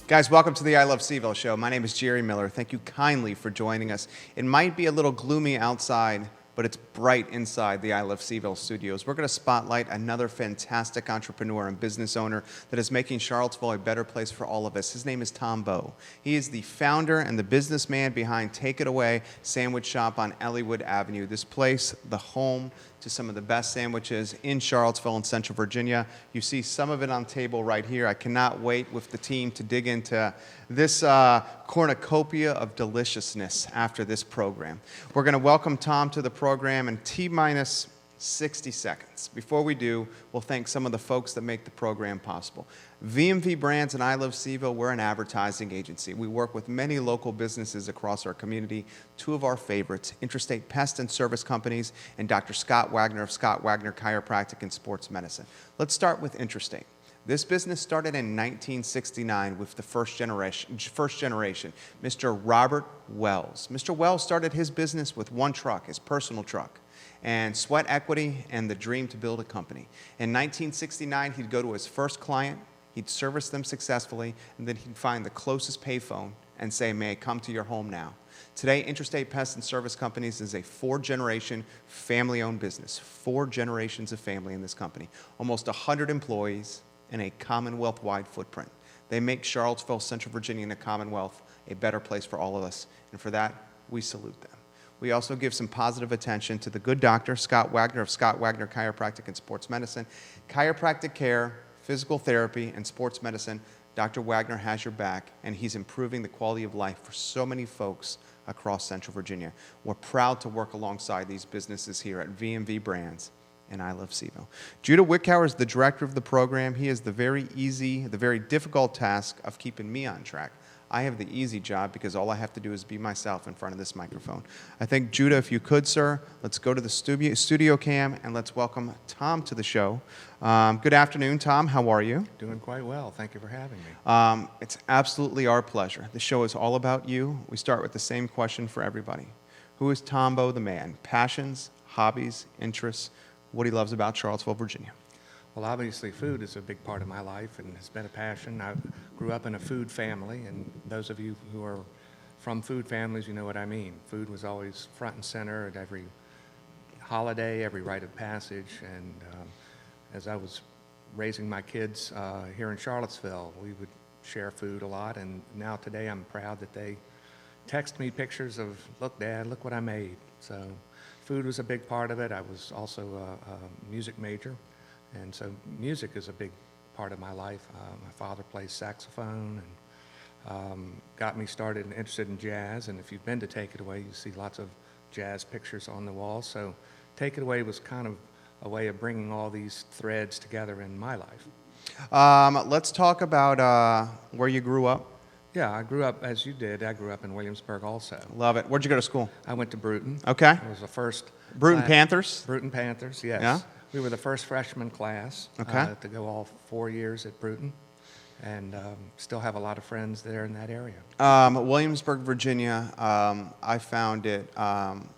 Guys, welcome to the I Love CVille Show. My name is Jerry Miller. Thank you kindly for joining us. It might be a little gloomy outside, but it's bright inside the I Love CVille studios. We're going to spotlight another fantastic entrepreneur and business owner that is making Charlottesville a better place for all of us. His name is Tom Bowe. He is the founder and the businessman behind Take It Away Sandwich Shop on Ellwood Avenue. This place, the home to some of the best sandwiches in Charlottesville and Central Virginia. You see some of it on table right here. I cannot wait with the team to dig into this cornucopia of deliciousness after this program. We're going to welcome Tom to the program in T-minus 60 seconds. Before we do, we'll thank some of the folks that make the program possible. VMV Brands and I Love CVille, we're an advertising agency. We work with many local businesses across our community. Two of our favorites, Interstate Pest and Service Companies and Dr. Scott Wagner of Scott Wagner Chiropractic and Sports Medicine. Let's start with Interstate. This business started in 1969 with the first generation, Mr. Robert Wells. Mr. Wells started his business with one truck, his personal truck, and sweat equity and the dream to build a company. In 1969, he'd go to his first client, he'd service them successfully, and then he'd find the closest payphone and say, "May I come to your home now?" Today, Interstate Pest and Service Companies is a four-generation family-owned business. 4 generations of family in this company. Almost 100 employees and a Commonwealth-wide footprint. They make Charlottesville, Central Virginia, and the Commonwealth a better place for all of us. And for that, we salute them. We also give some positive attention to the good doctor, Scott Wagner of Scott Wagner Chiropractic and Sports Medicine. Chiropractic care, physical therapy, and sports medicine, Dr. Wagner has your back, and he's improving the quality of life for so many folks across Central Virginia. We're proud to work alongside these businesses here at VMV Brands and I Love CVille. Judah Wickhauer is the director of the program. He has the very difficult task of keeping me on track. I have the easy job because all I have to do is be myself in front of this microphone. I think, Judah, if you could, sir, let's go to the studio cam and let's welcome Tom to the show. Good afternoon, Tom. How are you? Doing quite well. Thank you for having me. It's absolutely our pleasure. The show is all about you. We start with the same question for everybody. Who is Tom Bowe the man? Passions, hobbies, interests, what he loves about Charlottesville, Virginia. Well, obviously, food is a big part of my life and has been a passion. I grew up in a food family, and those of you who are from food families, you know what I mean. Food was always front and center at every holiday, every rite of passage, and as I was raising my kids here in Charlottesville, we would share food a lot, and now today I'm proud that they text me pictures of, "Look, Dad, look what I made." So food was a big part of it. I was also a music major. And so music is a big part of my life. My father plays saxophone and got me started and interested in jazz. And if you've been to Take It Away, you see lots of jazz pictures on the wall. So Take It Away was kind of a way of bringing all these threads together in my life. Let's talk about where you grew up. Yeah, I grew up, as you did, I grew up in Williamsburg also. Love it. Where'd you go to school? I went to Bruton. Okay. I was the first. Bruton Panthers? Bruton Panthers, yes. Yeah? We were the first freshman class to go all 4 years at Bruton, and still have a lot of friends there in that area. Williamsburg, Virginia, I found it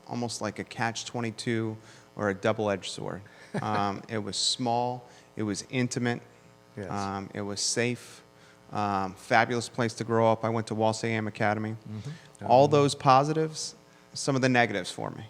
almost like a catch-22 or a double-edged sword. It was small, it was intimate, Yes. it was safe, fabulous place to grow up. I went to Walsingham Academy. Mm-hmm. All those positives, some of the negatives for me.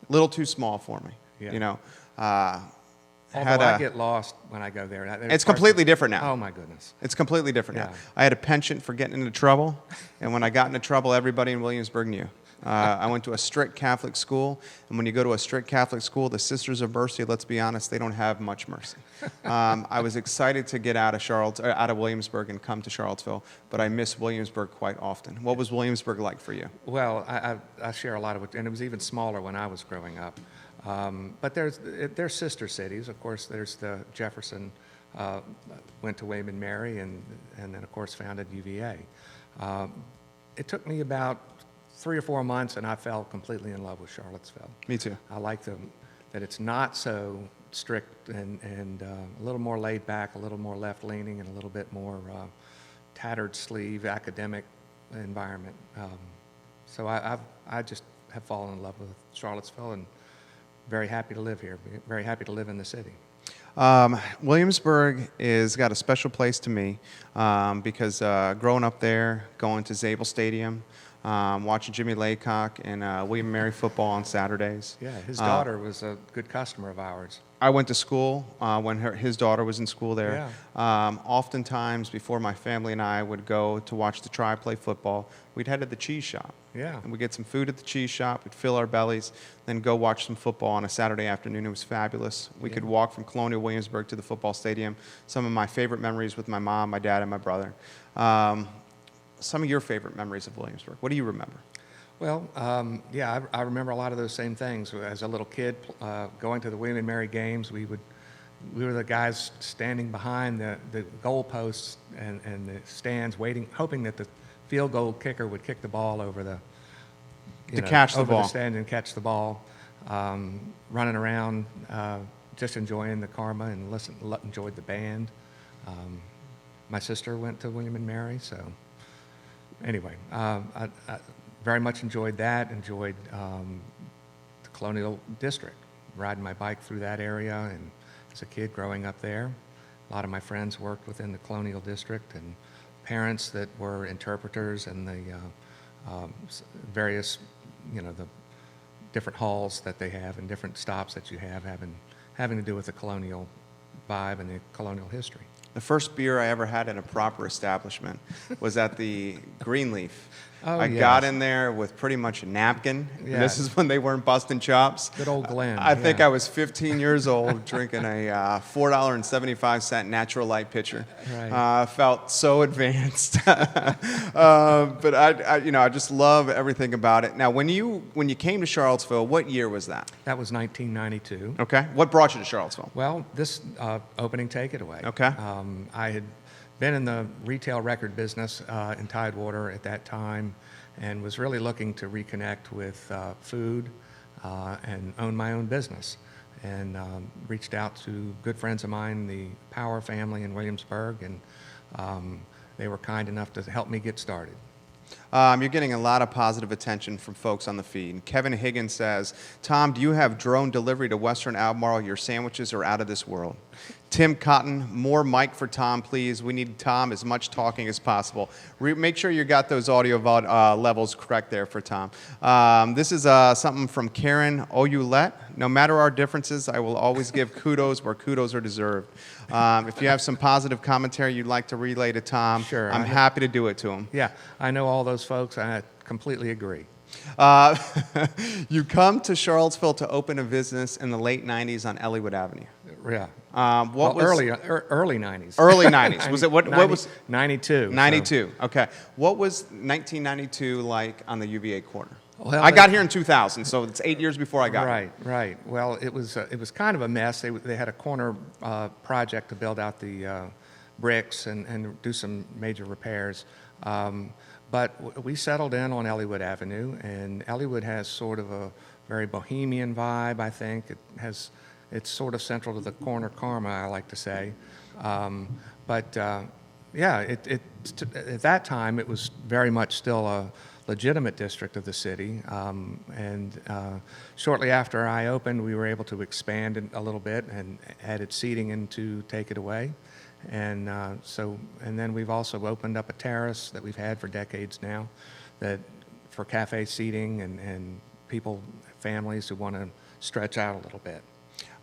Little too small for me, Yeah. you know. Although I get lost when I go there. It's completely different now. Oh, my goodness. It's completely different Yeah. now. I had a penchant for getting into trouble, and when I got into trouble, everybody in Williamsburg knew. I went to a strict Catholic school, and when you go to a strict Catholic school, the Sisters of Mercy, let's be honest, they don't have much mercy. I was excited to get out of Williamsburg and come to Charlottesville, but I miss Williamsburg quite often. What was Williamsburg like for you? Well, I share a lot of it, and it was even smaller when I was growing up. But there's sister cities. Of course, there's the Jefferson, went to William and Mary, and then, of course, founded UVA. It took me about 3 or 4 months, and I fell completely in love with Charlottesville. Me too. I like that it's not so strict and a little more laid back, a little more left-leaning, and a little bit more tattered sleeve academic environment. So I just have fallen in love with Charlottesville and very happy to live here, very happy to live in the city. Williamsburg is got a special place to me because growing up there, going to Zabel Stadium, watching Jimmy Laycock and William and Mary football on Saturdays. Yeah, his daughter was a good customer of ours. I went to school when his daughter was in school there. Oftentimes, before my family and I would go to watch the Tribe play football, we'd head to the cheese shop. Yeah. And we'd get some food at the cheese shop, we'd fill our bellies, then go watch some football on a Saturday afternoon. It was fabulous. We could walk from Colonial Williamsburg to the football stadium. Some of my favorite memories with my mom, my dad, and my brother. Some of your favorite memories of Williamsburg. What do you remember? Well, yeah, I remember a lot of those same things. As a little kid, going to the William and Mary games, we were the guys standing behind the goalposts and the stands, waiting, hoping that the field goal kicker would kick the ball over the catch the over ball. the stand and catch the ball. Running around, just enjoying the karma and enjoyed the band. My sister went to William and Mary, so anyway, I very much enjoyed that. Enjoyed the Colonial District, riding my bike through that area, and as a kid growing up there, a lot of my friends worked within the Colonial District, and parents that were interpreters in the various, the different halls that they have and different stops that you have having to do with the colonial vibe and the colonial history. The first beer I ever had in a proper establishment was at the Greenleaf. Oh, I yes. got in there with pretty much a napkin. Yeah. And this is when they weren't busting chops. Good old Glenn. I think yeah. I was 15 years old drinking a $4.75 Natural Light pitcher. Right. Felt so advanced. But I just love everything about it. Now, when you came to Charlottesville, what year was that? That was 1992. Okay. What brought you to Charlottesville? Well, this opening Take It Away. Okay. I had been in the retail record business in Tidewater at that time and was really looking to reconnect with food and own my own business. And reached out to good friends of mine, the Power family in Williamsburg, and they were kind enough to help me get started. You're getting a lot of positive attention from folks on the feed. Kevin Higgins says, Tom, do you have drone delivery to Western Albemarle? Your sandwiches are out of this world. Tim Cotton, more mic for Tom, please. We need Tom as much talking as possible. Make sure you got those audio levels correct there for Tom. This is something from Karen Oyulet. No matter our differences, I will always give kudos where kudos are deserved. If you have some positive commentary you'd like to relay to Tom, Sure, I'm happy to do it to him. Yeah, I know all those folks. I completely agree. You come to Charlottesville to open a business in the late 90s on Elliowood Avenue. Yeah. What was early 90s. Early 90s. Was it what was 92? 92? Okay. What was 1992 like on the UVa Corner? Well, I got here in 2000, so it's 8 years before I got here. Right. Well, it was kind of a mess. They had a corner project to build out the bricks and do some major repairs. But we settled in on Elliowood Avenue, and Elliowood has sort of a very bohemian vibe, I think. It's sort of central to the corner karma, I like to say. Yeah, at that time, it was very much still a legitimate district of the city. Shortly after I opened, we were able to expand it a little bit and added seating into Take It Away. And then we've also opened up a terrace that we've had for decades now, for cafe seating and families who want to stretch out a little bit.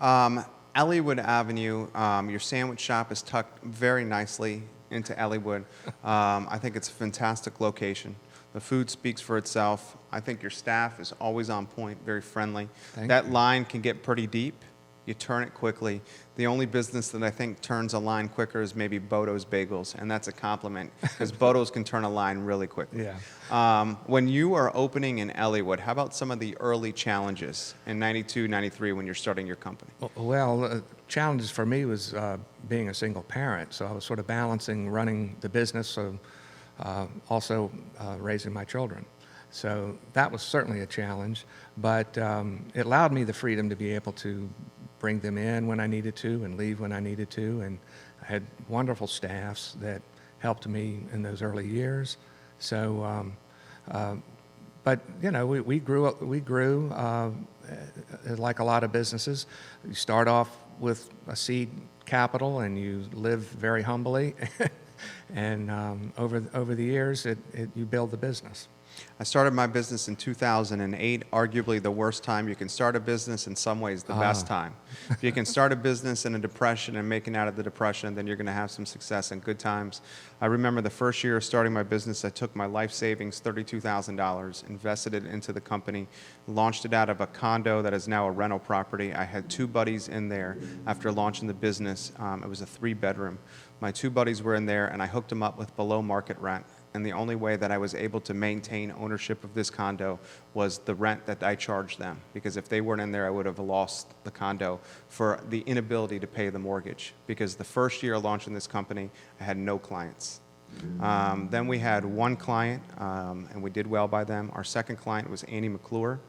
Elliowood Avenue, your sandwich shop is tucked very nicely into Elliowood. I think it's a fantastic location. The food speaks for itself. I think your staff is always on point, very friendly. That line can get pretty deep. You turn it quickly. The only business that I think turns a line quicker is maybe Bodo's Bagels, and that's a compliment because Bodo's can turn a line really quickly. Yeah. When you are opening in Elliowood, how about some of the early challenges in 92, 93 when you're starting your company? Well, challenges for me was being a single parent, so I was sort of balancing running the business, so also raising my children. So that was certainly a challenge, but it allowed me the freedom to be able to bring them in when I needed to and leave when I needed to, and I had wonderful staffs that helped me in those early years. So, but we grew like a lot of businesses. You start off with a seed capital, and you live very humbly. And over the years, you build the business. I started my business in 2008, arguably the worst time you can start a business, in some ways the best time. If you can start a business in a depression and making out of the depression, then you're going to have some success in good times. I remember the first year of starting my business, I took my life savings, $32,000, invested it into the company, launched it out of a condo that is now a rental property. I had 2 buddies in there after launching the business. It was a 3-bedroom. My 2 buddies were in there, and I hooked them up with below market rent. And the only way that I was able to maintain ownership of this condo was the rent that I charged them. Because if they weren't in there, I would have lost the condo for the inability to pay the mortgage. Because the first year launching this company, I had no clients. Then we had 1 client, and we did well by them. Our second client was Andy McClure,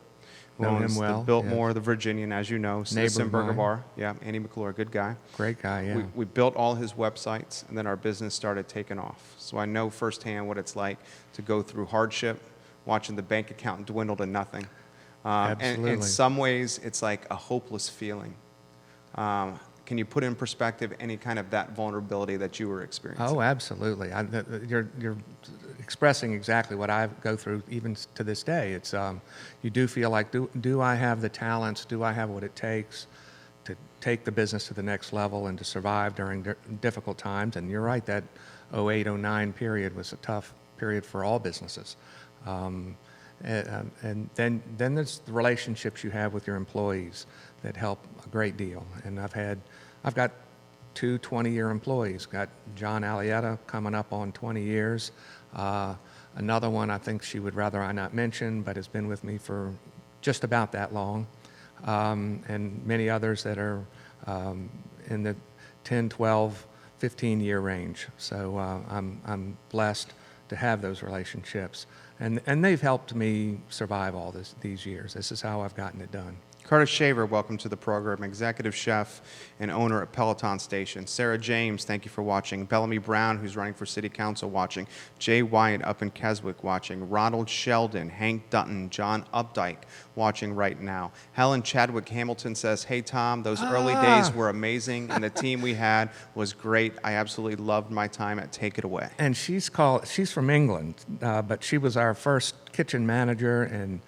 who Know him owns well, the Biltmore, yes. the Virginian, as you know, Neighbor of Burger mine. Bar. Yeah, Andy McClure, good guy. Great guy, yeah. We built all his websites, and then our business started taking off. So I know firsthand what it's like to go through hardship, watching the bank account dwindle to nothing. And in Absolutely. some ways, it's like a hopeless feeling. Can you put in perspective any kind of that vulnerability that you were experiencing? Oh, absolutely. You're expressing exactly what I go through even to this day. It's you do feel like, do I have the talents? Do I have what it takes to take the business to the next level and to survive during difficult times? And you're right, that 08, 09 period was a tough period for all businesses. And then there's the relationships you have with your employees that help a great deal. And I've got 2 20-year employees. Got John Alietta coming up on 20 years. Another one, I think she would rather I not mention, but has been with me for just about that long. And many others that are in the 10, 12, 15-year range. So I'm blessed to have those relationships. And they've helped me survive all these years. This is how I've gotten it done. Curtis Shaver, welcome to the program. Executive chef and owner at Peloton Station. Sarah James, thank you for watching. Bellamy Brown, who's running for city council, watching. Jay Wyatt up in Keswick, watching. Ronald Sheldon, Hank Dutton, John Updike, watching right now. Helen Chadwick Hamilton says, hey, Tom, those early days were amazing, and the team we had was great. I absolutely loved my time at Take It Away. And she's from England, but she was our first kitchen manager, and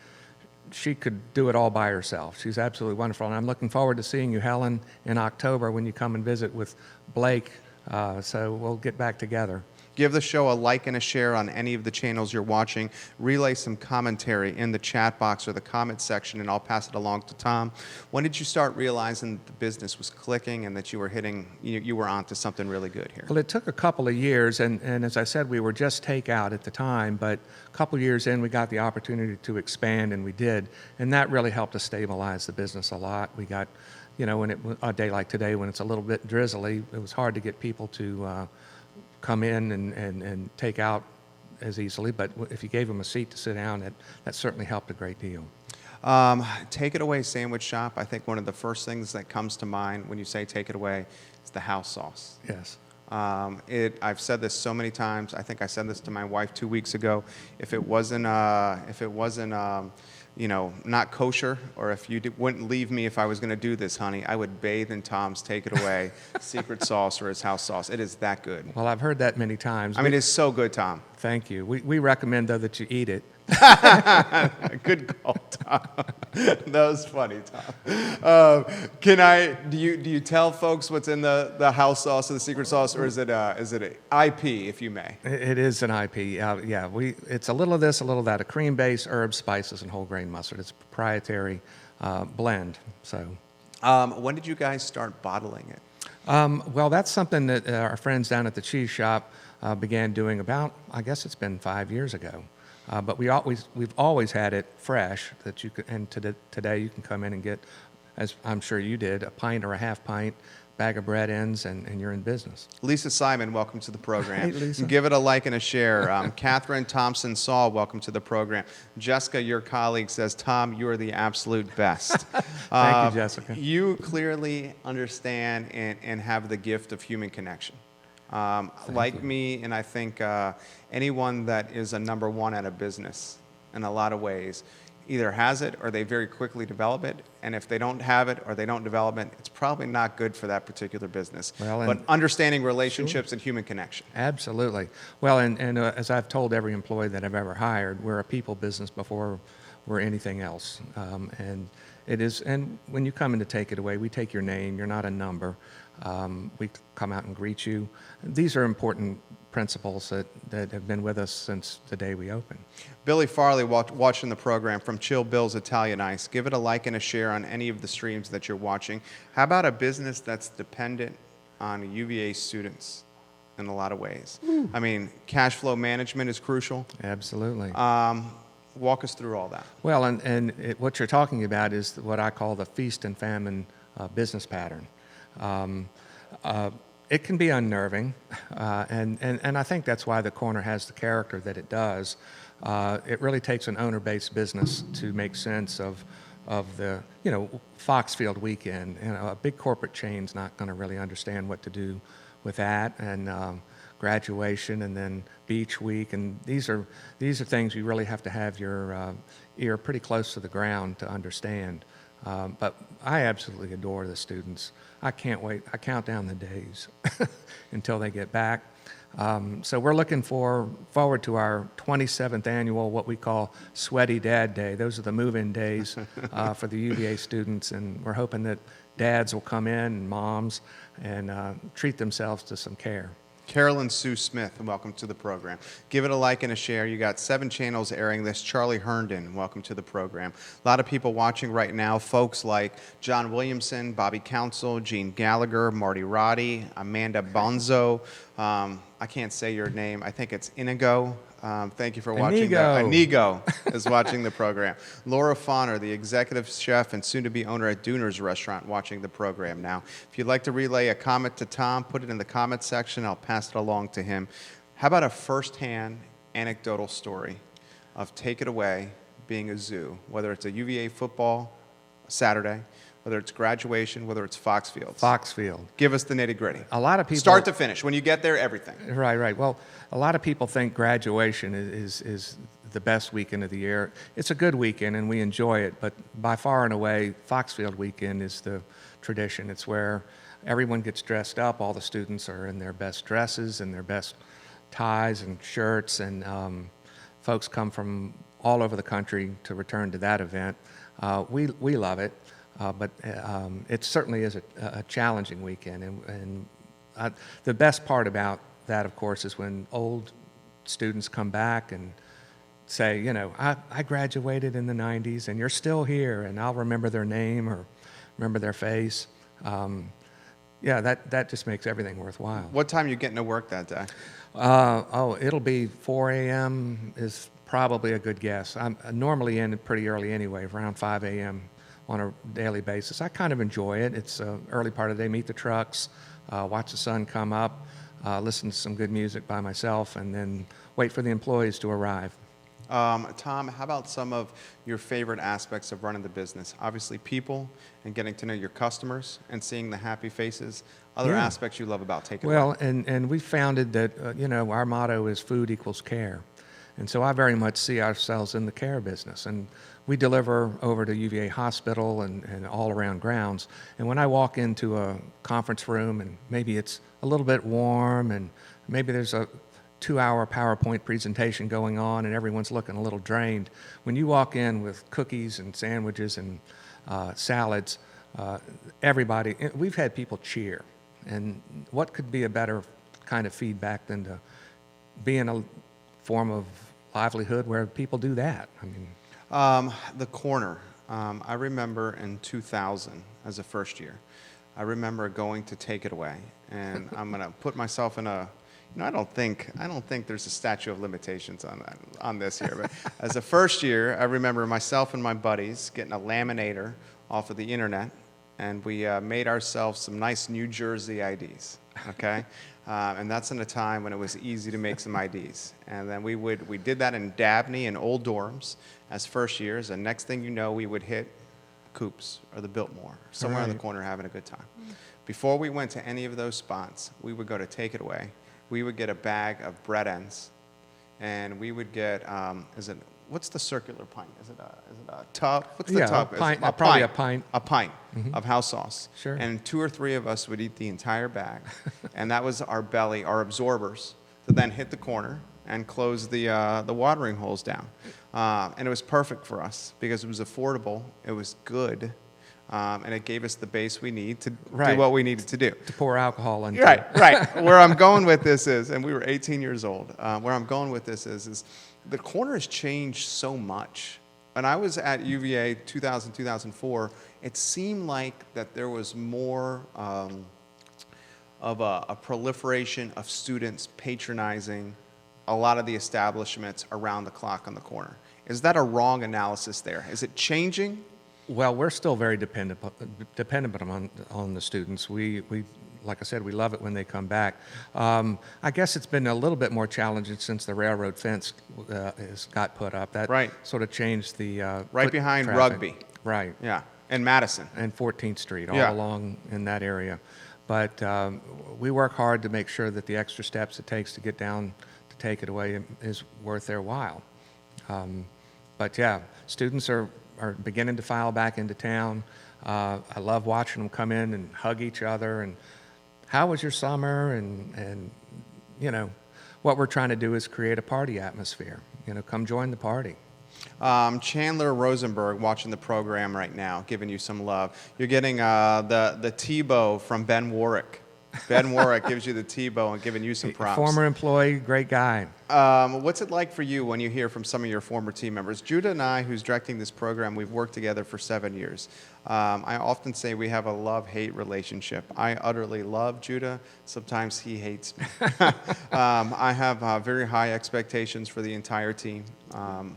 she could do it all by herself. She's absolutely wonderful, and I'm looking forward to seeing you, Helen, in October when you come and visit with Blake, so we'll get back together. Give the show a like and a share on any of the channels you're watching. Relay some commentary in the chat box or the comment section, and I'll pass it along to Tom. When did you start realizing that the business was clicking and that you were you were onto something really good here? Well, it took a couple of years, and as I said, we were just takeout at the time, but a couple of years in, we got the opportunity to expand, and we did, and that really helped us stabilize the business a lot. We got, when a day like today, when it's a little bit drizzly, it was hard to get people to come in and take out as easily, but if you gave them a seat to sit down, that certainly helped a great deal. Take It Away sandwich shop. I think one of the first things that comes to mind when you say Take It Away is the house sauce. Yes. I've said this so many times. I think I said this to my wife 2 weeks ago. If it wasn't not kosher, or if you wouldn't leave me if I was going to do this, honey, I would bathe in Tom's Take It Away secret sauce or his house sauce. It is that good. Well, I've heard that many times. I mean, it's so good, Tom. Thank you. We recommend, though, that you eat it. Good call, Tom. That was funny, Tom. Do you tell folks what's in the house sauce or the secret sauce, or is it a IP, if you may? It is an IP. Yeah, it's a little of this, a little of that. A cream base, herbs, spices, and whole grain mustard. It's a proprietary blend. So, when did you guys start bottling it? Well, that's something that our friends down at the cheese shop began doing about, I guess it's been 5 years ago. But we've always had it fresh, that you could, and today you can come in and get, as I'm sure you did, a pint or a half pint, bag of bread ends, and you're in business. Lisa Simon, welcome to the program. Hey, Lisa. Give it a like and a share. Catherine Thompson Saul, welcome to the program. Jessica, your colleague, says, Tom, you are the absolute best. Thank you, Jessica. You clearly understand and have the gift of human connection. Like me, and I think anyone that is a number one at a business, in a lot of ways, either has it or they very quickly develop it. And if they don't have it or they don't develop it, it's probably not good for that particular business. Well, but understanding relationships and human connection. Absolutely. Well, and as I've told every employee that I've ever hired, we're a people business before we're anything else. And it is. And when you come in to take it away, we take your name. You're not a number. We come out and greet you. These are important principles that have been with us since the day we opened. Billy Farley watching the program from Chill Bill's Italian Ice. Give it a like and a share on any of the streams that you're watching. How about a business that's dependent on UVA students in a lot of ways? I mean, cash flow management is crucial. Absolutely. Walk us through all that. Well, what you're talking about is what I call the feast and famine business pattern. It can be unnerving, and I think that's why the corner has the character that it does. It really takes an owner-based business to make sense of the, Foxfield weekend. A big corporate chain's not going to really understand what to do with that, and graduation, and then beach week, and these are things you really have to have your ear pretty close to the ground to understand. But I absolutely adore the students. I can't wait. I count down the days until they get back. So we're looking forward to our 27th annual, what we call Sweaty Dad Day. Those are the move-in days for the UVA students, and we're hoping that dads will come in and moms and treat themselves to some care. Carolyn Sue Smith, welcome to the program. Give it a like and a share. You got 7 channels airing this. Charlie Herndon, welcome to the program. A lot of people watching right now, folks like John Williamson, Bobby Council, Gene Gallagher, Marty Roddy, Amanda Bonzo. I can't say your name. I think it's Inigo. Thank you for watching. Inigo is watching the program. Laura Fauner, the executive chef and soon-to-be owner at Dooner's Restaurant, watching the program now. If you'd like to relay a comment to Tom, put it in the comment section. I'll pass it along to him. How about a first-hand anecdotal story of Take It Away being a zoo, whether it's a UVA football Saturday, whether it's graduation, whether it's Foxfield. Foxfield. Give us the nitty-gritty. A lot of people... Start to finish. When you get there, everything. Right. Well, a lot of people think graduation is the best weekend of the year. It's a good weekend, and we enjoy it, but by far and away, Foxfield weekend is the tradition. It's where everyone gets dressed up. All the students are in their best dresses and their best ties and shirts, and folks come from all over the country to return to that event. We love it. But it certainly is a challenging weekend, and the best part about that, of course, is when old students come back and say, I graduated in the 90s, and you're still here, and I'll remember their name or remember their face. That just makes everything worthwhile. What time are you getting to work that day? It'll be 4 a.m. is probably a good guess. I'm normally in pretty early anyway, around 5 a.m. on a daily basis. I kind of enjoy it. It's early part of the day, meet the trucks, watch the sun come up, listen to some good music by myself, and then wait for the employees to arrive. Tom, how about some of your favorite aspects of running the business? Obviously people and getting to know your customers and seeing the happy faces. Other aspects you love about taking away? Well, and we founded that, our motto is food equals care. And so I very much see ourselves in the care business. And we deliver over to UVA Hospital and all around grounds. And when I walk into a conference room and maybe it's a little bit warm and maybe there's a 2-hour PowerPoint presentation going on and everyone's looking a little drained, when you walk in with cookies and sandwiches and salads, everybody, we've had people cheer. And what could be a better kind of feedback than to be in a form of livelihood where people do that? I mean, the corner. I remember in 2000 as a first year, I remember going to Take It Away, and I'm going to put myself in a, I don't think there's a statute of limitations on this here, but as a first year, I remember myself and my buddies getting a laminator off of the internet, and we made ourselves some nice New Jersey IDs, okay? And that's in a time when it was easy to make some IDs. And then we did that in Dabney and old dorms as first years, and next thing you know, we would hit Coops or the Biltmore, somewhere in the corner having a good time. Before we went to any of those spots, we would go to Take It Away. We would get a bag of bread ends, and we would get, what's the circular pint? Is it a tub? What's the Yeah, tub? a pint, probably a pint. A pint of house sauce. Sure. And 2 or 3 of us would eat the entire bag, and that was our belly, our absorbers, to then hit the corner and close the watering holes down. And it was perfect for us because it was affordable, it was good, and it gave us the base we need to do what we needed to do. To pour alcohol into. Right. Where I'm going with this is, and we were 18 years old, where I'm going with this is the corner has changed so much. When I was at UVA 2000, 2004, it seemed like that there was more of a proliferation of students patronizing a lot of the establishments around the clock on the corner. Is that a wrong analysis there? Is it changing? Well, we're still very dependent on the students. We like I said, we love it when they come back. I guess it's been a little bit more challenging since the railroad fence got put up. That sort of changed the right behind traffic. Rugby. Right. Yeah, and Madison. And 14th Street, all along in that area. But we work hard to make sure that the extra steps it takes to get down to take it away is worth their while. But yeah, students are beginning to file back into town. I love watching them come in and hug each other and how was your summer? And you know, what we're trying to do is create a party atmosphere. You know, come join the party. Chandler Rosenberg watching the program right now, giving you some love. You're getting the T-Bow from Ben Warwick. Ben Warwick gives you the T-Bow and giving you some props. Former employee, great guy. What's it like for you when you hear from some of your former team members? Judah and I, who's directing this program, we've worked together for 7 years. I often say we have a love-hate relationship. I utterly love Judah. Sometimes he hates me. I have very high expectations for the entire team.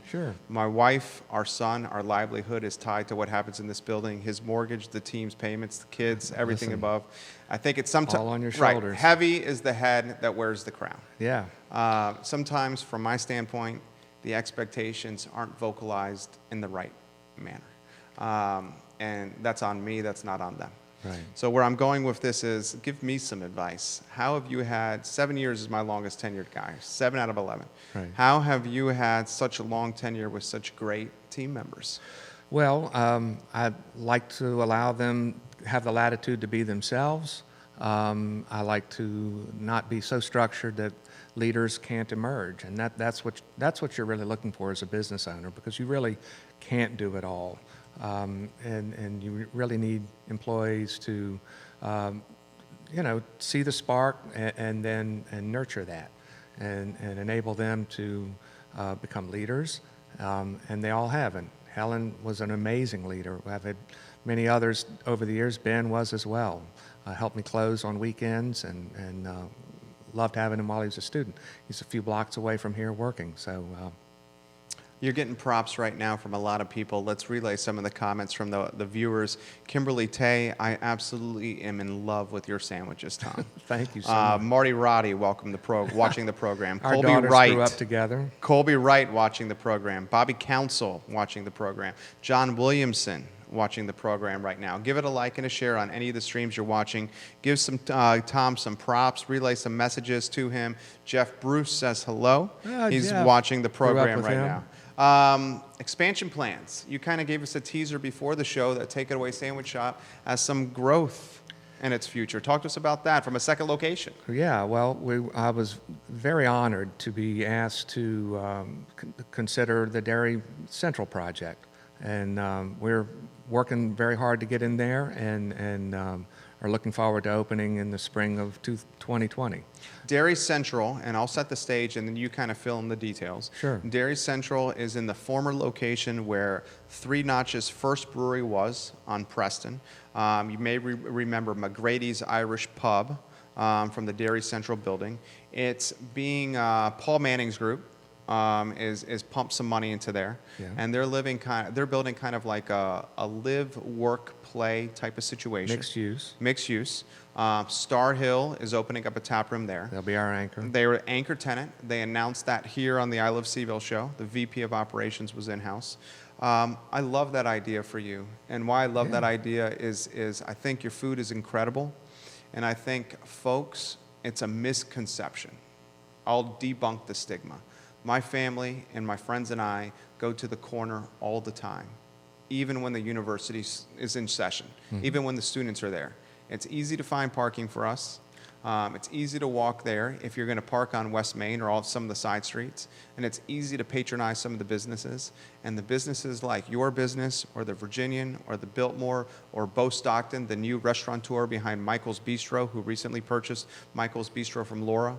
Sure. My wife, our son, our livelihood is tied to what happens in this building. His mortgage, the team's payments, the kids, everything above. I think it's sometimes all on your shoulders. Right. Heavy is the head that wears the crown. Yeah. Sometimes, from my standpoint, the expectations aren't vocalized in the right manner. And that's on me, that's not on them. Right. So where I'm going with this is, give me some advice. How have you had, 7 years is my longest tenured guy, 7 out of 11. Right. How have you had such a long tenure with such great team members? Well, I like to allow them have the latitude to be themselves. I like to not be so structured that leaders can't emerge, and that's what you're really looking for as a business owner, because you really can't do it all, and you really need employees to see the spark and nurture that, and enable them to become leaders, and they all have. And Helen was an amazing leader. I've had many others over the years. Ben was as well. Helped me close on weekends, and loved having him while he was a student. He's a few blocks away from here working. So you're getting props right now from a lot of people. Let's relay some of the comments from the viewers. Kimberly Tay, I absolutely am in love with your sandwiches, Tom. Thank you so much. Marty Roddy, watching the program. Our Colby daughters Wright grew up together. Colby Wright watching the program. Bobby Council watching the program. John Williamson watching the program right now. Give it a like and a share on any of the streams you're watching. Give Tom some props. Relay some messages to him. Jeff Bruce says hello. He's Jeff. watching the program right him. now. Expansion plans. You kind of gave us a teaser before the show that Take It Away Sandwich Shop has some growth in its future. Talk to us about that from a second location. Yeah, well, I was very honored to be asked to consider the Dairy Central project, and we're working very hard to get in there, and are looking forward to opening in the spring of 2020. Dairy Central, and I'll set the stage and then you kind of fill in the details. Sure. Dairy Central is in the former location where Three Notches' first brewery was on Preston. You may remember McGrady's Irish Pub from the Dairy Central building. It's being Paul Manning's group. Is pumped some money into there, and they're building kind of like a live, work, play type of situation. Mixed use. Star Hill is opening up a tap room there. They'll be our anchor. They were an anchor tenant. They announced that here on the I Love CVille show. The VP of Operations was in-house. I love that idea for you, and why I love that idea is I think your food is incredible, and I think, folks, it's a misconception. I'll debunk the stigma. My family and my friends and I go to the corner all the time, even when the university is in session, even when the students are there. It's easy to find parking for us. It's easy to walk there if you're going to park on West Main or some of the side streets. And it's easy to patronize some of the businesses. And the businesses like your business or the Virginian or the Biltmore or Bowe Stockton, the new restaurateur behind Michael's Bistro, who recently purchased Michael's Bistro from Laura.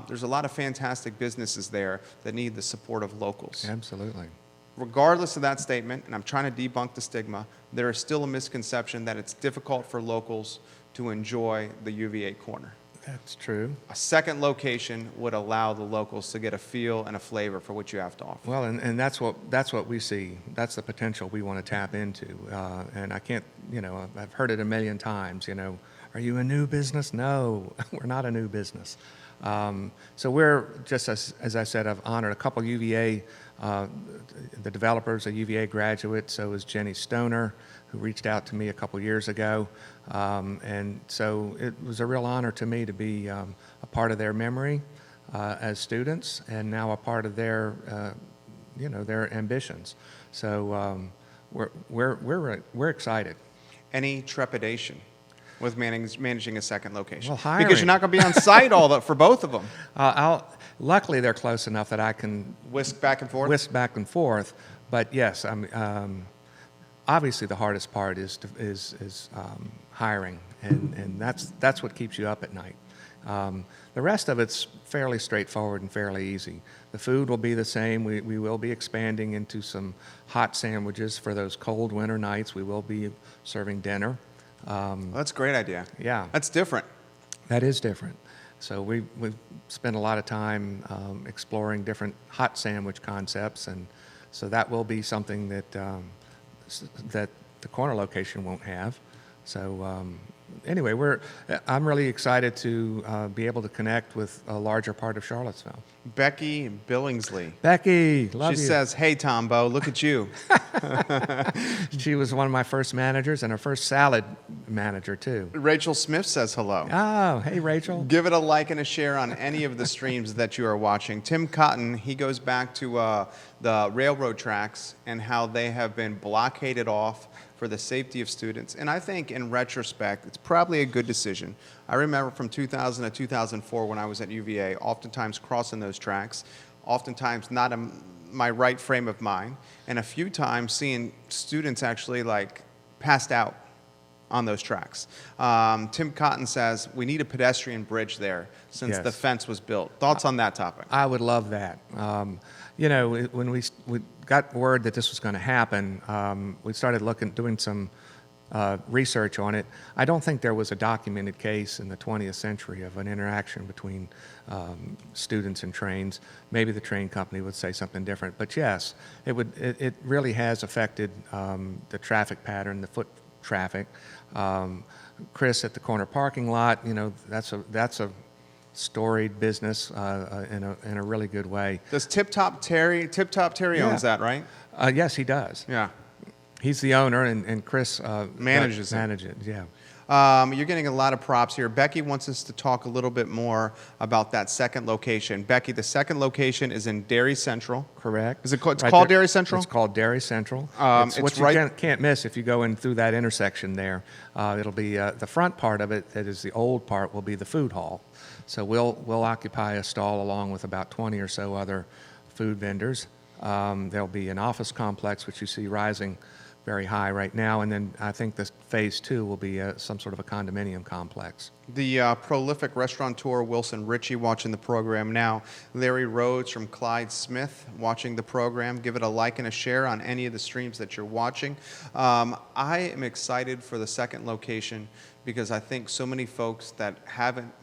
There's a lot of fantastic businesses there that need the support of locals. Absolutely. Regardless of that statement, and I'm trying to debunk the stigma, there is still a misconception that it's difficult for locals to enjoy the UVA Corner. That's true. A second location would allow the locals to get a feel and a flavor for what you have to offer. Well, and that's what we see. That's the potential we want to tap into. And I can't, I've heard it a million times, are you a new business? No, we're not a new business. So we're, just as I said, I've honored a couple UVA, the developers, a UVA graduate, so is Jenny Stoner, who reached out to me a couple years ago. And so it was a real honor to me to be a part of their memory as students, and now a part of their, their ambitions. So we're excited. Any trepidation with managing a second location? Well, hiring. Because you're not going to be on site for both of them. Luckily, they're close enough that I can whisk back and forth. Whisk back and forth. But yes, obviously the hardest part is hiring, and that's what keeps you up at night. The rest of it's fairly straightforward and fairly easy. The food will be the same. We will be expanding into some hot sandwiches for those cold winter nights. We will be serving dinner. Well, that's a great idea. Yeah. That's different. That is different. So we've spent a lot of time exploring different hot sandwich concepts, and so that will be something that the corner location won't have. So anyway, I'm really excited to be able to connect with a larger part of Charlottesville. Becky Billingsley. Becky, love you. She says, "Hey, Tom Bowe, look at you." She was one of my first managers and her first salad manager, too. Rachel Smith says hello. Oh, hey, Rachel. Give it a like and a share on any of the streams that you are watching. Tim Cotton, he goes back to the railroad tracks and how they have been blockaded off for the safety of students. And I think in retrospect, it's probably a good decision. I remember from 2000 to 2004 when I was at UVA, oftentimes crossing those tracks, oftentimes not in my right frame of mind, and a few times seeing students actually passed out on those tracks. Tim Cotton says, we need a pedestrian bridge there since the fence was built. Thoughts on that topic? I would love that. When we got word that this was going to happen, we started doing some research on it. I don't think there was a documented case in the 20th century of an interaction between students and trains. Maybe the train company would say something different, but yes, it really has affected the traffic pattern, the foot traffic. Chris at the corner parking lot, that's a storied business in a really good way. Does Tip Top Terry owns that, right? Yes, he does. Yeah. He's the owner, and Chris manages it. Yeah. You're getting a lot of props here. Becky wants us to talk a little bit more about that second location. Becky, the second location is in Dairy Central. Correct. Is it called Dairy Central? It's called Dairy Central. It's what you can't miss if you go in through that intersection there. It'll be the front part of it, that is the old part, will be the food hall. So we'll occupy a stall along with about 20 or so other food vendors. There'll be an office complex, which you see rising very high right now, and then I think this phase 2 will be some sort of a condominium complex. The prolific restaurateur Wilson Ritchie watching the program now. Larry Rhodes from Clyde Smith watching the program. Give it a like and a share on any of the streams that you're watching. I am excited for the second location because I think so many folks that haven't,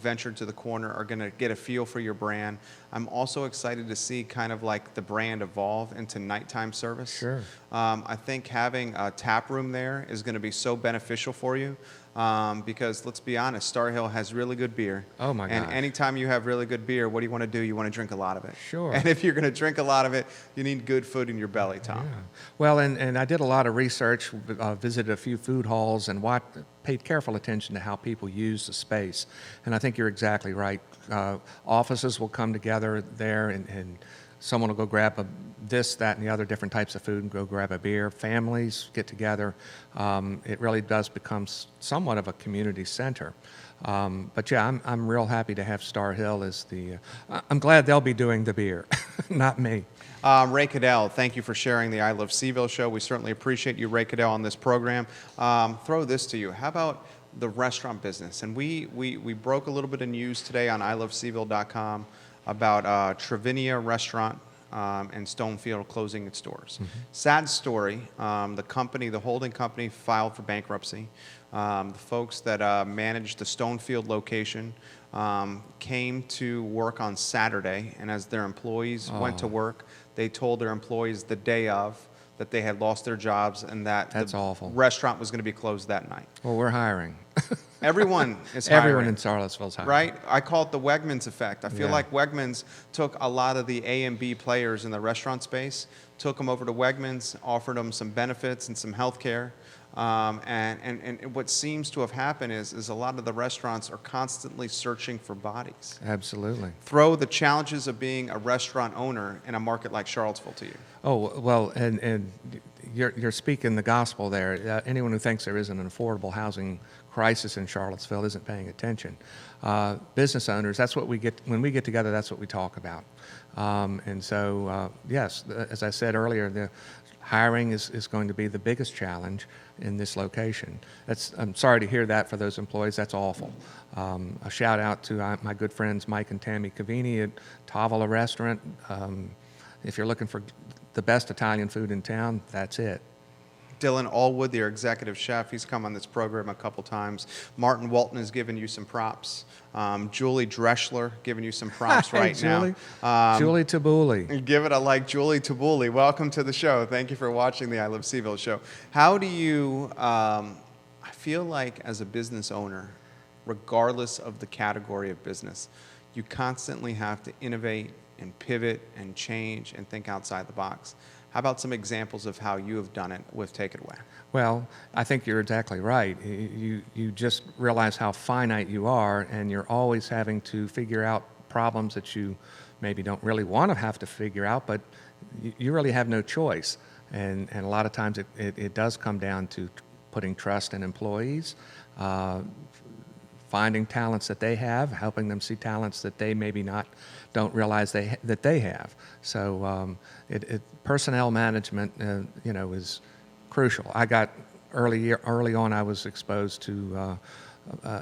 ventured to the corner are going to get a feel for your brand. I'm also excited to see kind of like the brand evolve into nighttime service. Sure. I think having a tap room there is going to be so beneficial for you because let's be honest, Star Hill has really good beer. Oh my gosh. And anytime you have really good beer, what do you want to do? You want to drink a lot of it. Sure. And if you're going to drink a lot of it, you need good food in your belly, Tom. Yeah. Well, and I did a lot of research, visited a few food halls, and paid careful attention to how people use the space. And I think you're exactly right. Offices will come together there, and someone will go grab this, that, and the other different types of food and go grab a beer. Families get together. It really does become somewhat of a community center. But yeah, I'm real happy to have Star Hill as the, I'm glad they'll be doing the beer, not me. Ray Cadell, thank you for sharing the I Love CVille show. We certainly appreciate you, Ray Cadell, on this program. Throw this to you. How about the restaurant business? And we broke a little bit of news today on ilovecville.com about Trevinia Restaurant and Stonefield closing its doors. Mm-hmm. Sad story. The holding company filed for bankruptcy. The folks that managed the Stonefield location came to work on Saturday, and as their employees went to work, they told their employees the day of that they had lost their jobs and that That's the awful. Restaurant was going to be closed that night. Well, we're hiring. Everyone is hiring. Everyone in Charlottesville is hiring. Right? I call it the Wegmans Effect. I feel Yeah. like Wegmans took a lot of the A and B players in the restaurant space, took them over to Wegmans, offered them some benefits and some health care. And what seems to have happened is a lot of the restaurants are constantly searching for bodies. Absolutely. Throw the challenges of being a restaurant owner in a market like Charlottesville to you. Oh, well, and you're speaking the gospel there. Anyone who thinks there isn't an affordable housing crisis in Charlottesville isn't paying attention. Business owners, that's what we get, when we get together, that's what we talk about. And so, yes, as I said earlier, the hiring is going to be the biggest challenge in this location. I'm sorry to hear that for those employees. That's awful. A shout out to my good friends Mike and Tammy Cavini at Tavola Restaurant. If you're looking for the best Italian food in town, that's it. Dylan Allwood, their executive chef, he's come on this program a couple times. Martin Walton has given you some props. Julie Dreschler giving you some props right Julie. now. Julie Tabuli. Give it a like, Julie Tabuli. Welcome to the show. Thank you for watching the I Love CVille show. How do you, I feel like as a business owner, regardless of the category of business, you constantly have to innovate and pivot and change and think outside the box. How about some examples of how you have done it with Take It Away? Well, I think you're exactly right. You just realize how finite you are, and you're always having to figure out problems that you maybe don't really want to have to figure out, but you really have no choice. And a lot of times it does come down to putting trust in employees, finding talents that they have, helping them see talents that they maybe don't realize that they have. So personnel management, is crucial. I got early on. I was exposed to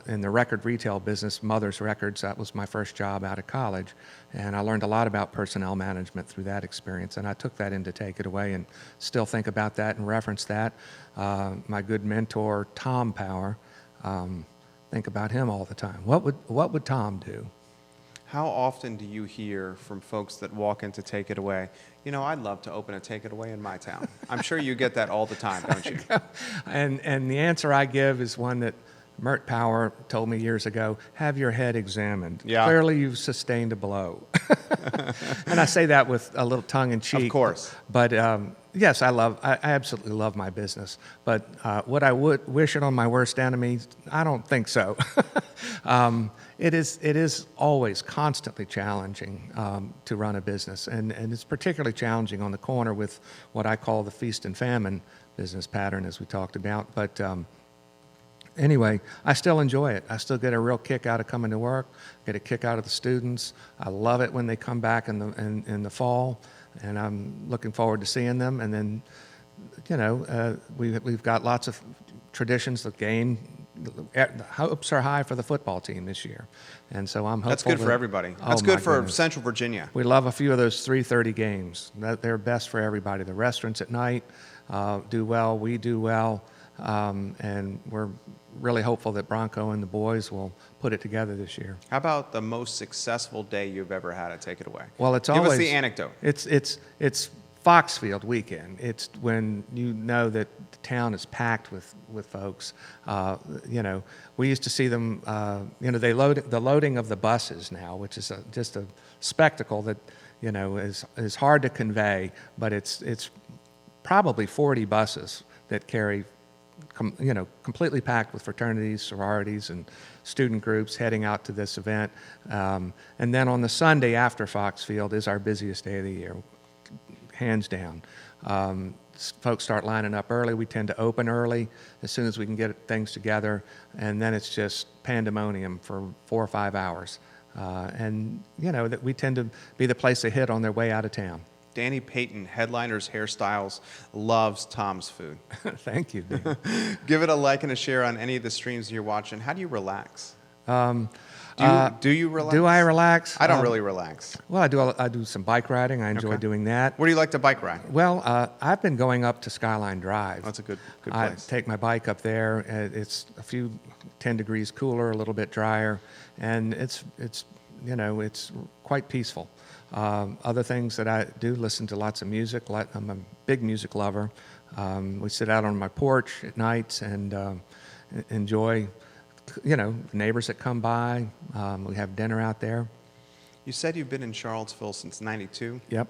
in the record retail business, Mother's Records. That was my first job out of college, and I learned a lot about personnel management through that experience. And I took that into Take It Away, and still think about that and reference that. My good mentor, Tom Power. Think about him all the time. What would Tom do? How often do you hear from folks that walk into Take It Away, I'd love to open a Take It Away in my town? I'm sure you get that all the time, don't you? And the answer I give is one that Mert Power told me years ago: have your head examined. Yeah. Clearly you've sustained a blow. And I say that with a little tongue in cheek. Of course. But yes, I absolutely love my business. But would I wish it on my worst enemy? I don't think so. It is always constantly challenging to run a business, and it's particularly challenging on the corner with what I call the feast and famine business pattern, as we talked about. But anyway, I still enjoy it. I still get a real kick out of coming to work, get a kick out of the students. I love it when they come back in the fall, and I'm looking forward to seeing them. And then, we've got lots of traditions. The hopes are high for the football team this year, and so I'm hopeful. That's good for everybody. That's good for Central Virginia. We love a few of those 3:30 games. They're best for everybody. The restaurants at night do well. We do well. And we're really hopeful that Bronco and the boys will put it together this year. How about the most successful day you've ever had at Take It Away? Well, Give us the anecdote. It's Foxfield weekend. It's when you know that the town is packed with folks. We used to see them. The loading of the buses now, which is just a spectacle that is hard to convey. But it's probably 40 buses that carry completely packed with fraternities, sororities, and student groups heading out to this event. And then on the Sunday after Foxfield is our busiest day of the year, hands down. Folks start lining up early. We tend to open early as soon as we can get things together, and then it's just pandemonium for 4 or 5 hours. And that we tend to be the place they hit on their way out of town. Danny Payton, Headliners Hairstyles, loves Tom's food. Thank you, Dan. Give it a like and a share on any of the streams you're watching. How do you relax? Do you relax? Do I relax? I don't really relax. Well, I do some bike riding. I enjoy doing that. Where do you like to bike ride? Well, I've been going up to Skyline Drive. That's a good I place. take my bike up there. It's a few 10 degrees cooler, a little bit drier, and it's quite peaceful. Other things that I do, listen to lots of music. I'm a big music lover. We sit out on my porch at nights and enjoy, neighbors that come by. We have dinner out there. You said you've been in Charlottesville since '92. Yep.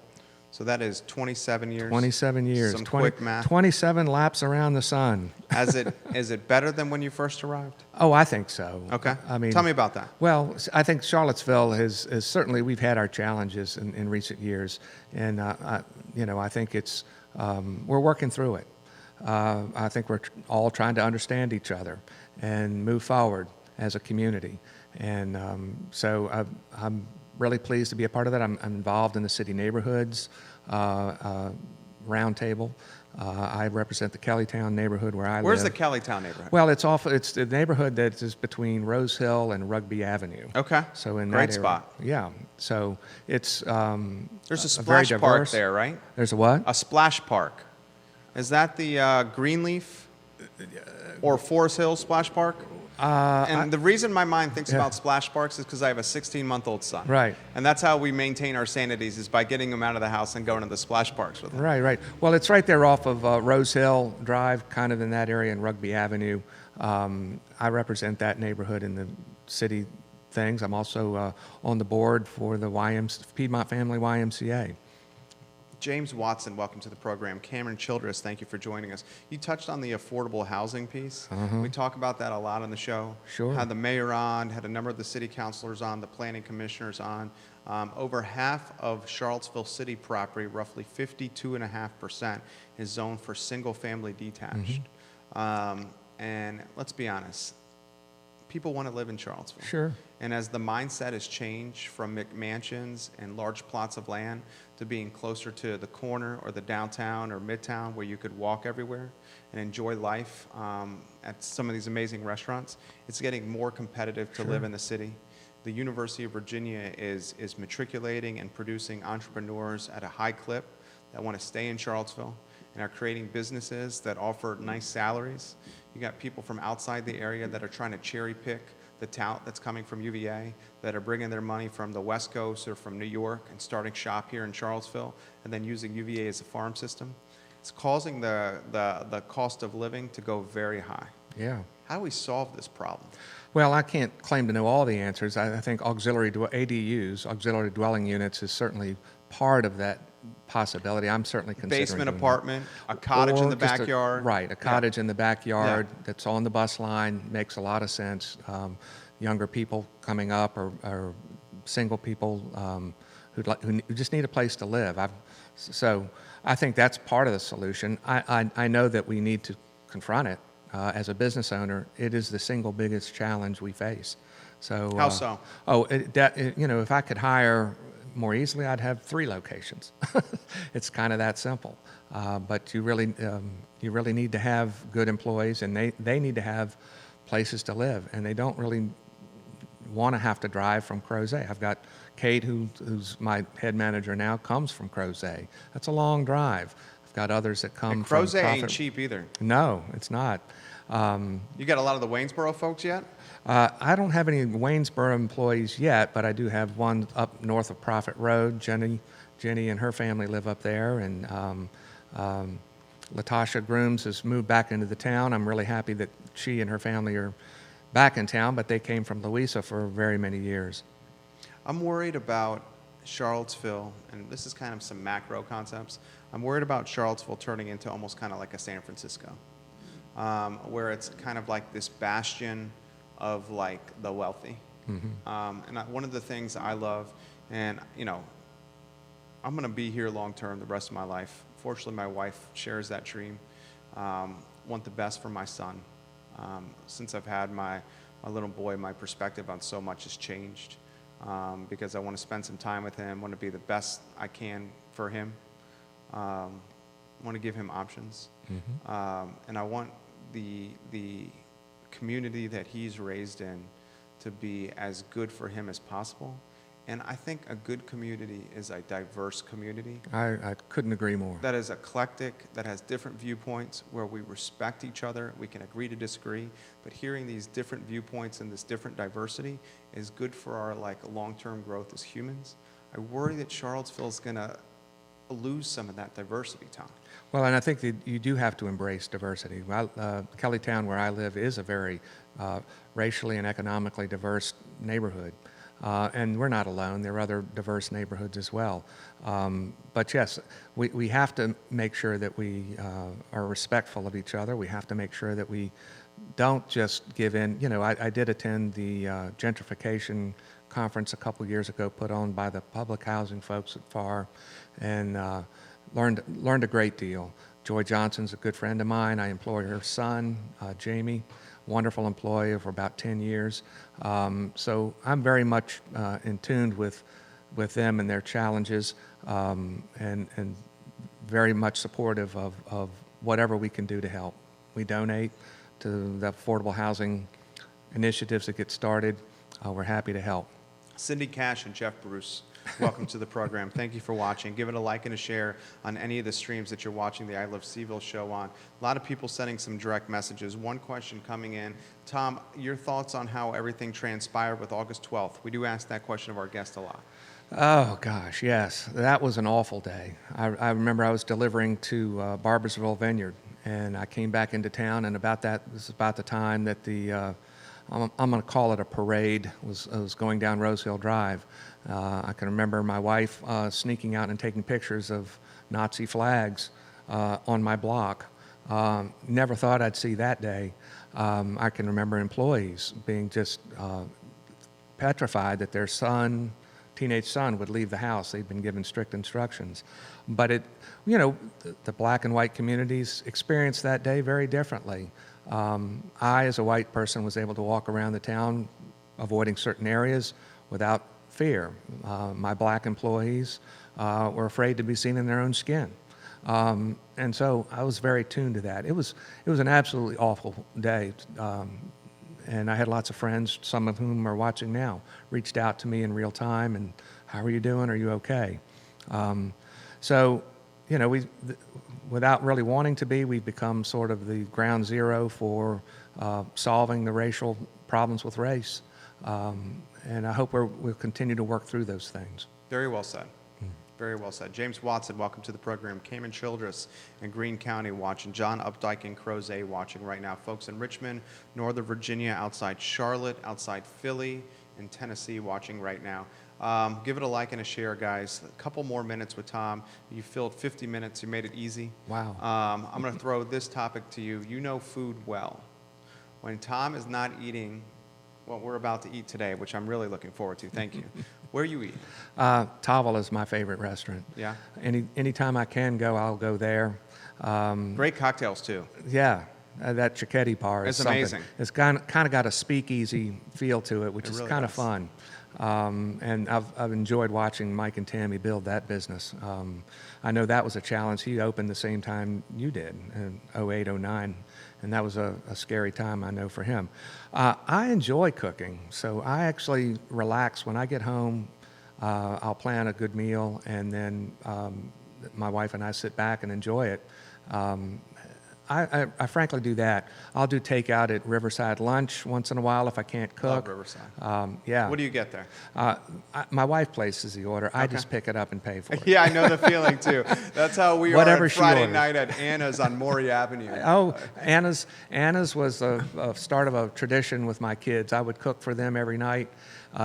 So that is 27 years. 27 years. Some quick math. 27 laps around the sun. Is it better than when you first arrived? Oh, I think so. Okay. I mean, tell me about that. Well, I think Charlottesville has certainly, we've had our challenges in recent years, and I think it's we're working through it. I think we're all trying to understand each other and move forward as a community, and so I'm really pleased to be a part of that. I'm involved in the city neighborhoods roundtable. I represent the Kellytown neighborhood where I live. Where's the Kellytown neighborhood? Well, it's the neighborhood that is between Rose Hill and Rugby Avenue. Okay. So in Great that area, spot. yeah. So it's There's a very splash park diverse. there, right? There's a what? A splash park. Is that the Greenleaf or Forest Hill Splash Park? And the reason my mind thinks about splash parks is because I have a 16-month-old son. Right. And that's how we maintain our sanities, is by getting him out of the house and going to the splash parks with him. Right. Well, it's right there off of Rose Hill Drive, kind of in that area, in Rugby Avenue. I represent that neighborhood in the city things. I'm also on the board for the Piedmont Family YMCA. James Watson, welcome to the program. Cameron Childress, thank you for joining us. You touched on the affordable housing piece. We talk about that a lot on the show. Sure. Had the mayor on, had a number of the city councilors on, the planning commissioners on. Over half of Charlottesville city property, roughly 52.5%, is zoned for single-family detached. And let's be honest, people want to live in Charlottesville. Sure. And as the mindset has changed from McMansions and large plots of land to being closer to the corner or the downtown or midtown where you could walk everywhere and enjoy life at some of these amazing restaurants, it's getting more competitive to live in the city. The University of Virginia is matriculating and producing entrepreneurs at a high clip that want to stay in Charlottesville and are creating businesses that offer nice salaries. You got people from outside the area that are trying to cherry pick the talent that's coming from UVA, that are bringing their money from the West Coast or from New York and starting shop here in Charlottesville and then using UVA as a farm system. It's causing the cost of living to go very high. Yeah. How do we solve this problem? Well, I can't claim to know all the answers. I think ADUs, auxiliary dwelling units, is certainly part of that possibility. I'm certainly considering Basement doing apartment, a cottage in the just backyard. Right, a cottage in the backyard that's on the bus line makes a lot of sense. Younger people coming up or single people who just need a place to live. So I think that's part of the solution. I know that we need to confront it. As a business owner, it is the single biggest challenge we face. So How so? If I could hire more easily, I'd have 3 locations. It's kind of that simple. But you really need to have good employees, and they need to have places to live, and they don't really want to have to drive from Crozet. I've got Kate, who's my head manager now, comes from Crozet. That's a long drive. I've got others that come from Crozet ain't cheap either. No, it's not. You got a lot of the Waynesboro folks yet? I don't have any Waynesboro employees yet, but I do have one up north of Prophet Road. Jenny and her family live up there, and Latasha Grooms has moved back into the town. I'm really happy that she and her family are back in town, but they came from Louisa for very many years. I'm worried about Charlottesville, and this is kind of some macro concepts. I'm worried about Charlottesville turning into almost kind of like a San Francisco. where it's kind of like this bastion of like the wealthy. One of the things I love, and I'm going to be here long term the rest of my life. Fortunately, my wife shares that dream. Want the best for my son. Since I've had my little boy, my perspective on so much has changed, because I want to spend some time with him, want to be the best I can for him, want to give him options, and I want the community that he's raised in to be as good for him as possible. And I think a good community is a diverse community. I couldn't agree more. That is eclectic, that has different viewpoints, where we respect each other, we can agree to disagree, but hearing these different viewpoints and this different diversity is good for our long-term growth as humans. I worry that Charlottesville is going to lose some of that diversity, Tom. Well, and I think that you do have to embrace diversity. Kellytown, where I live, is a very racially and economically diverse neighborhood. And we're not alone. There are other diverse neighborhoods as well. But yes, we have to make sure that we are respectful of each other. We have to make sure that we don't just give in. I did attend the gentrification conference a couple years ago put on by the public housing folks at FAR, and learned a great deal. Joy Johnson's a good friend of mine. I employ her son, Jamie. Wonderful employee for about 10 years. So I'm very much in tune with them and their challenges, and very much supportive of whatever we can do to help. We donate to the affordable housing initiatives that get started. We're happy to help. Cindy Cash and Jeff Bruce, welcome to the program. Thank you for watching. Give it a like and a share on any of the streams that you're watching the I Love CVille show on. A lot of people sending some direct messages. One question coming in. Tom, your thoughts on how everything transpired with August 12th? We do ask that question of our guests a lot. Oh, gosh, yes. That was an awful day. I remember I was delivering to Barboursville Vineyard, and I came back into town, and this is about the time that the I'm going to call it a parade, was going down Rose Hill Drive. I can remember my wife sneaking out and taking pictures of Nazi flags on my block. Never thought I'd see that day. I can remember employees being just petrified that their teenage son would leave the house. They'd been given strict instructions. But the black and white communities experienced that day very differently. I, as a white person, was able to walk around the town avoiding certain areas without fear. My black employees were afraid to be seen in their own skin. And so I was very tuned to that. It was an absolutely awful day. And I had lots of friends, some of whom are watching now, reached out to me in real time and, how are you doing? Are you okay? Without really wanting to be, we've become sort of the ground zero for solving the racial problems with race. And I hope we'll continue to work through those things. Very well said. Very well said. James Watson, welcome to the program. Cayman Childress in Greene County watching. John Updike in Crozet watching right now. Folks in Richmond, Northern Virginia, outside Charlotte, outside Philly, and Tennessee watching right now. Give it a like and a share, guys. A couple more minutes with Tom. You filled 50 minutes. You made it easy. Wow. I'm going to throw this topic to you. You know food well. When Tom is not eating what we're about to eat today, which I'm really looking forward to, thank you, where you eat? Tavel is my favorite restaurant. Yeah? Anytime I can go, I'll go there. Great cocktails, too. Yeah. That Cicchetti bar is something. Amazing. It's kind of got a speakeasy feel to it, which is really kind of does. fun. And I've enjoyed watching Mike and Tammy build that business. I know that was a challenge. He opened the same time you did, in 08, 09, and that was a scary time, I know, for him. I enjoy cooking, so I actually relax when I get home. I'll plan a good meal, and then my wife and I sit back and enjoy it. I frankly do that. I'll do takeout at Riverside lunch once in a while if I can't cook. Love Riverside. Yeah. What do you get there? My wife places the order. I just pick it up and pay for it. Yeah, I know the feeling, too. That's how we Whatever are she Friday orders. night at Anna's on Maury Avenue. Oh, Anna's was a start of a tradition with my kids. I would cook for them every night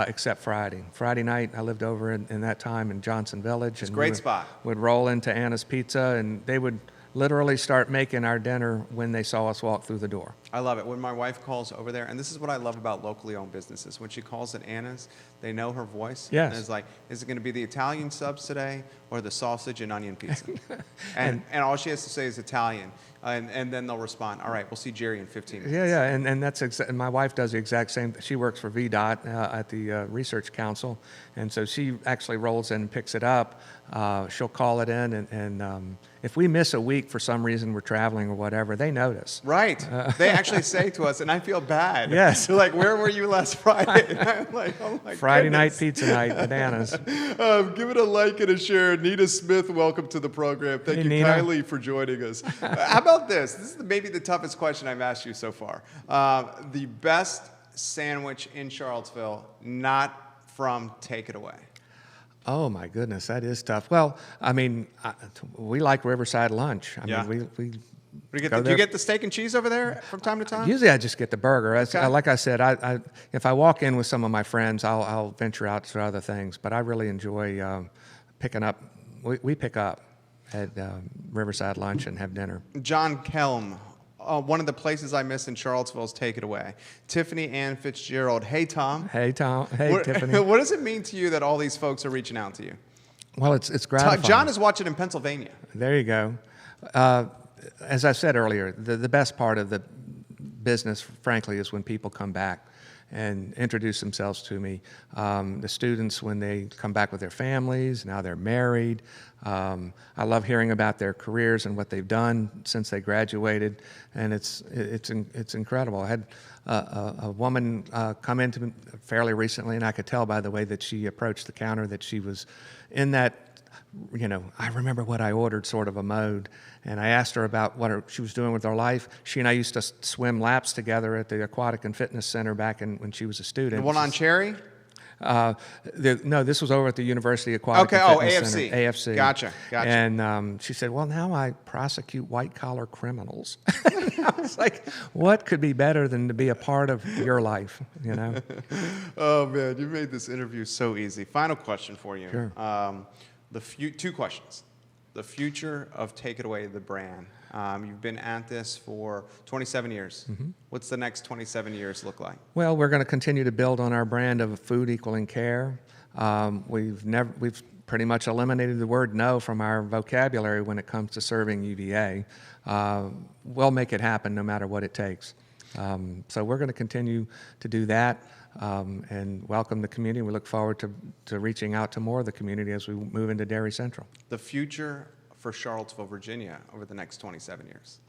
except Friday. Friday night, I lived over in that time in Johnson Village. It's a great spot. Would roll into Anna's Pizza, and they would literally start making our dinner when they saw us walk through the door. I love it. When my wife calls over there, and this is what I love about locally owned businesses, when she calls at Anna's, they know her voice. Yes. And it's like, is it going to be the Italian subs today or the sausage and onion pizza? and all she has to say is Italian. And then they'll respond, all right, we'll see Jerry in 15 minutes. Yeah, and that's my wife does the exact same. She works for VDOT at the Research Council, and so she actually rolls in and picks it up. She'll call it in, and if we miss a week for some reason, we're traveling or whatever, they notice. Right. They actually say to us, and I feel bad. Yes. They're like, where were you last Friday? I'm like, oh my Friday goodness. night, pizza night, bananas. Give it a like and a share. Nita Smith, welcome to the program. Thank you Nina. kindly for joining us. How about this? This is maybe the toughest question I've asked you so far. The best sandwich in Charlottesville, not from Take It Away. Oh my goodness, that is tough. Well, I mean, we like Riverside lunch. I mean, we Do you get the steak and cheese over there from time to time? Usually I just get the burger. Okay. Like I said, if I walk in with some of my friends, I'll venture out to other things. But I really enjoy picking up. We pick up at Riverside lunch and have dinner. John Kelm. One of the places I miss in Charlottesville is Take It Away. Tiffany Ann Fitzgerald. Hey, Tom. Hey, Tom. Hey, Tiffany. What does it mean to you that all these folks are reaching out to you? Well, it's gratifying. John is watching in Pennsylvania. There you go. As I said earlier, the best part of the business, frankly, is when people come back and introduce themselves to me. The students, when they come back with their families, now they're married. I love hearing about their careers and what they've done since they graduated, and it's incredible. I had a woman come into me fairly recently, and I could tell by the way that she approached the counter that she was in that, I remember what I ordered sort of a mode. And I asked her about what she was doing with her life. She and I used to swim laps together at the Aquatic and Fitness Center back when she was a student. The one on Cherry? No, this was over at the University Aquatic and Fitness Center. AFC. Gotcha. And she said, well, now I prosecute white-collar criminals. I was like, what could be better than to be a part of your life, Oh, man, you made this interview so easy. Final question for you. Sure. Two questions. The future of Take It Away, the brand. You've been at this for 27 years. Mm-hmm. What's the next 27 years look like? Well, we're going to continue to build on our brand of food equaling care. We've pretty much eliminated the word no from our vocabulary when it comes to serving UVA. We'll make it happen no matter what it takes. So we're going to continue to do that. And welcome the community. We look forward to reaching out to more of the community as we move into Dairy Central. The future for Charlottesville, Virginia over the next 27 years?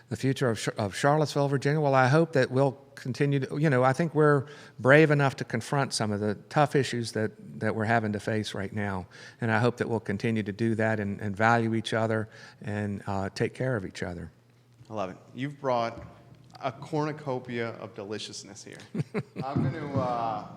The future of Charlottesville, Virginia, well, I hope that we'll continue to, I think we're brave enough to confront some of the tough issues that we're having to face right now. And I hope that we'll continue to do that and value each other and take care of each other. I love it. You've brought a cornucopia of deliciousness here. I'm going to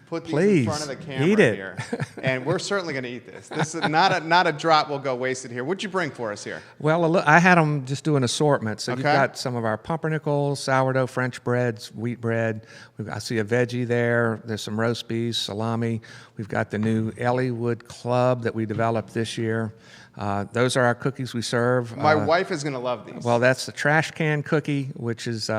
put these in front of the camera eat it. here, and we're certainly going to eat this. This is not a drop will go wasted here. What'd you bring for us here? Well, I had them just do an assortment. So Okay. You've got some of our pumpernickels, sourdough, French breads, wheat bread. I see a veggie there. There's some roast beef, salami. We've got the new Elliewood Club that we developed this year. Those are our cookies we serve. My wife is going to love these. Well, that's the trash can cookie, which is,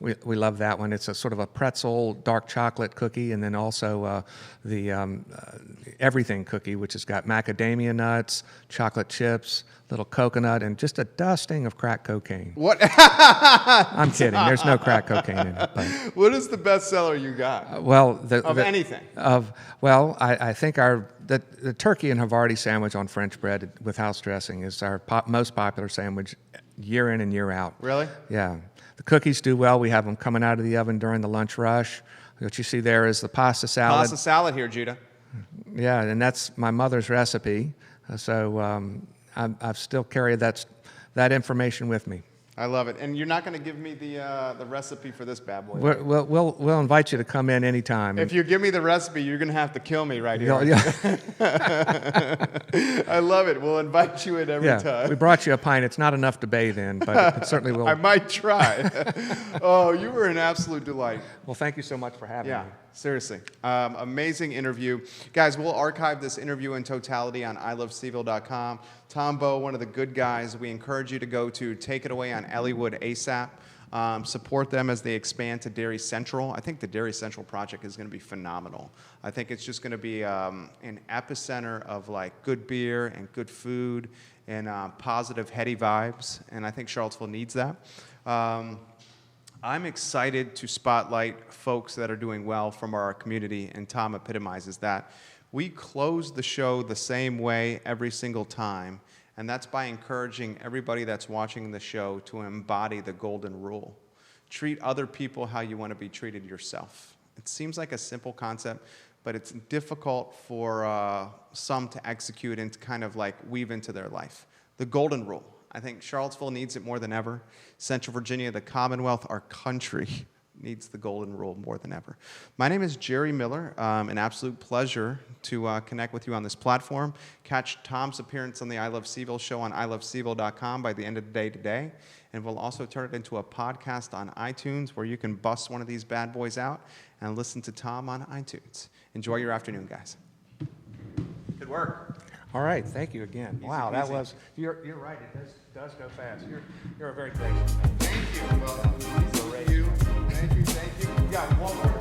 we love that one. It's a sort of a pretzel dark chocolate cookie, and then also the everything cookie, which has got macadamia nuts, chocolate chips, little coconut, and just a dusting of crack cocaine. What? I'm kidding. There's no crack cocaine in it. But, What is the best seller you got? of Anything? I think the turkey and Havarti sandwich on French bread with house dressing is our most popular sandwich year in and year out. Really? Yeah. The cookies do well. We have them coming out of the oven during the lunch rush. What you see there is the pasta salad. Pasta salad here, Judah. Yeah, and that's my mother's recipe. So I've still carried that information with me. I love it. And you're not going to give me the recipe for this bad boy. We'll invite you to come in anytime. If you give me the recipe, you're going to have to kill me right here. Yeah. I love it. We'll invite you in every time. We brought you a pint. It's not enough to bathe in, but it certainly will. I might try. Oh, you were an absolute delight. Well, thank you so much for having me. Seriously. Amazing interview. Guys, we'll archive this interview in totality on ilovecville.com. Tom Bowe, one of the good guys. We encourage you to go to Take It Away on Elliewood ASAP. Support them as they expand to Dairy Central. I think the Dairy Central project is going to be phenomenal. I think it's just going to be an epicenter of like good beer and good food and positive, heady vibes. And I think Charlottesville needs that. I'm excited to spotlight folks that are doing well from our community, and Tom epitomizes that. We close the show the same way every single time, and that's by encouraging everybody that's watching the show to embody the golden rule. Treat other people how you want to be treated yourself. It seems like a simple concept, but it's difficult for some to execute and to kind of like weave into their life. The golden rule. I think Charlottesville needs it more than ever. Central Virginia, the Commonwealth, our country, needs the golden rule more than ever. My name is Jerry Miller. An absolute pleasure to connect with you on this platform. Catch Tom's appearance on the I Love CVille Show on ilovecville.com by the end of the day today. And we'll also turn it into a podcast on iTunes where you can bust one of these bad boys out and listen to Tom on iTunes. Enjoy your afternoon, guys. Good work. All right, thank you again. Easy Wow, that peasy. was, you're right, it does go fast. You're a very gracious man. Thank you. Well, thank you. Thank you. You got one more